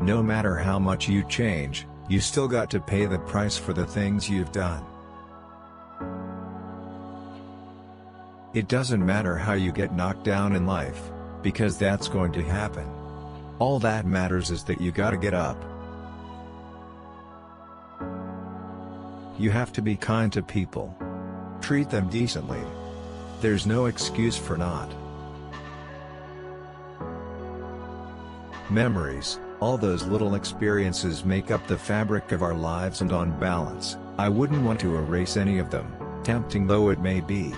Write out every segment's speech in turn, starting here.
No matter how much you change, you still got to pay the price for the things you've done. It doesn't matter how you get knocked down in life, because that's going to happen. All that matters is that you gotta get up. You have to be kind to people. Treat them decently. There's no excuse for not. Memories, all those little experiences make up the fabric of our lives, and on balance, I wouldn't want to erase any of them, tempting though it may be.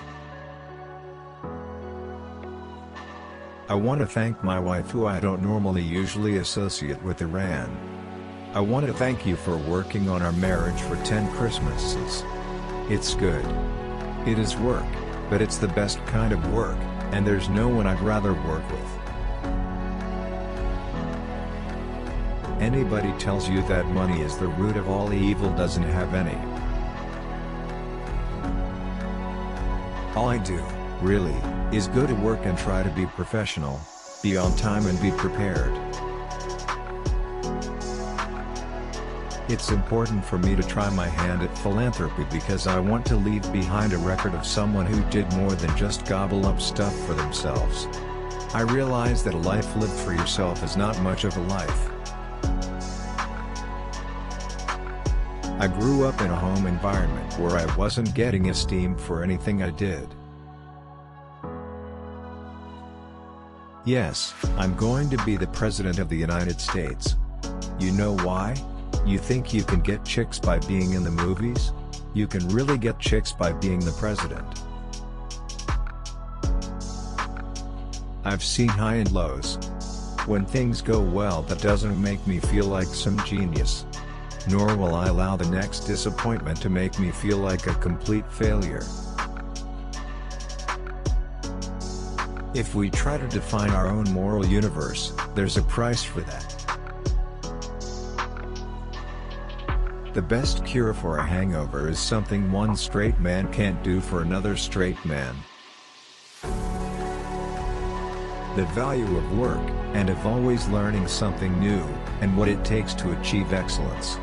I want to thank my wife, who I don't usually associate with Iran. I want to thank you for working on our marriage for 10 Christmases. It's good. It is work, but it's the best kind of work, and there's no one I'd rather work with. Anybody tells you that money is the root of all evil doesn't have any. All I do, really, is go to work and try to be professional, be on time and be prepared. It's important for me to try my hand at philanthropy because I want to leave behind a record of someone who did more than just gobble up stuff for themselves. I realize that a life lived for yourself is not much of a life. I grew up in a home environment where I wasn't getting esteemed for anything I did. Yes, I'm going to be the President of the United States. You know why? You think you can get chicks by being in the movies? You can really get chicks by being the president. I've seen high and lows. When things go well, that doesn't make me feel like some genius. Nor will I allow the next disappointment to make me feel like a complete failure. If we try to define our own moral universe, there's a price for that. The best cure for a hangover is something one straight man can't do for another straight man. The value of work, and of always learning something new, and what it takes to achieve excellence.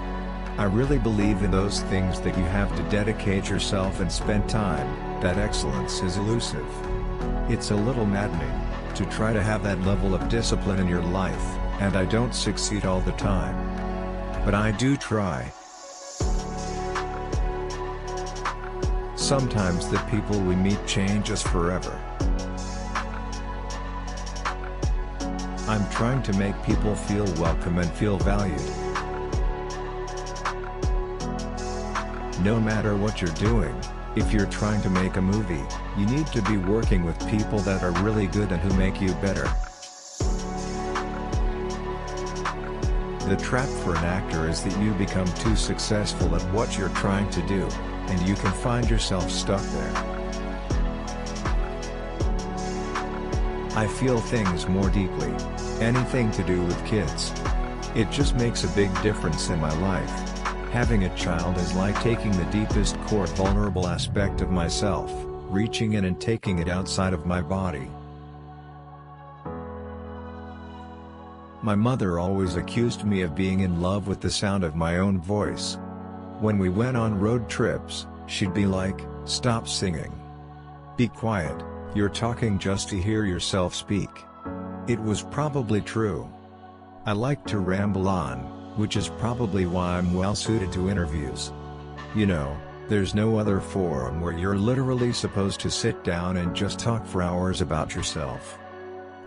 I really believe in those things that you have to dedicate yourself and spend time, that excellence is elusive. It's a little maddening, to try to have that level of discipline in your life, and I don't succeed all the time. But I do try. Sometimes the people we meet change us forever. I'm trying to make people feel welcome and feel valued. No matter what you're doing, if you're trying to make a movie, you need to be working with people that are really good and who make you better. The trap for an actor is that you become too successful at what you're trying to do, and you can find yourself stuck there. I feel things more deeply. Anything to do with kids. It just makes a big difference in my life. Having a child is like taking the deepest core vulnerable aspect of myself, reaching in and taking it outside of my body. My mother always accused me of being in love with the sound of my own voice. When we went on road trips, she'd be like, "Stop singing. Be quiet, you're talking just to hear yourself speak." It was probably true. I like to ramble on, which is probably why I'm well suited to interviews. You know, there's no other forum where you're literally supposed to sit down and just talk for hours about yourself.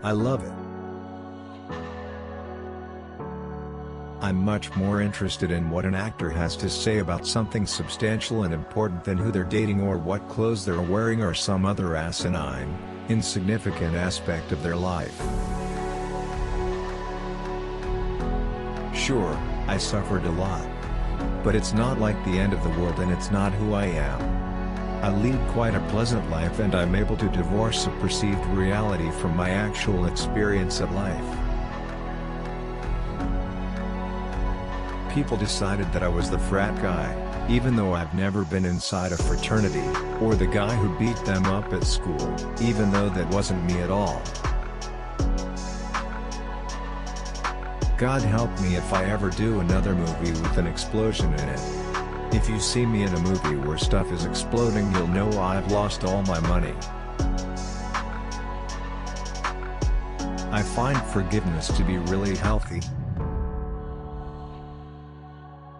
I love it. I'm much more interested in what an actor has to say about something substantial and important than who they're dating or what clothes they're wearing or some other asinine, insignificant aspect of their life. Sure, I suffered a lot. But it's not like the end of the world and it's not who I am. I lead quite a pleasant life and I'm able to divorce a perceived reality from my actual experience of life. People decided that I was the frat guy, even though I've never been inside a fraternity, or the guy who beat them up at school, even though that wasn't me at all. God help me if I ever do another movie with an explosion in it. If you see me in a movie where stuff is exploding, you'll know I've lost all my money. I find forgiveness to be really healthy.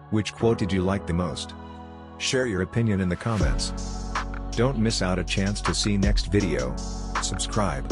Which quote did you like the most? Share your opinion in the comments. Don't miss out a chance to see next video. Subscribe.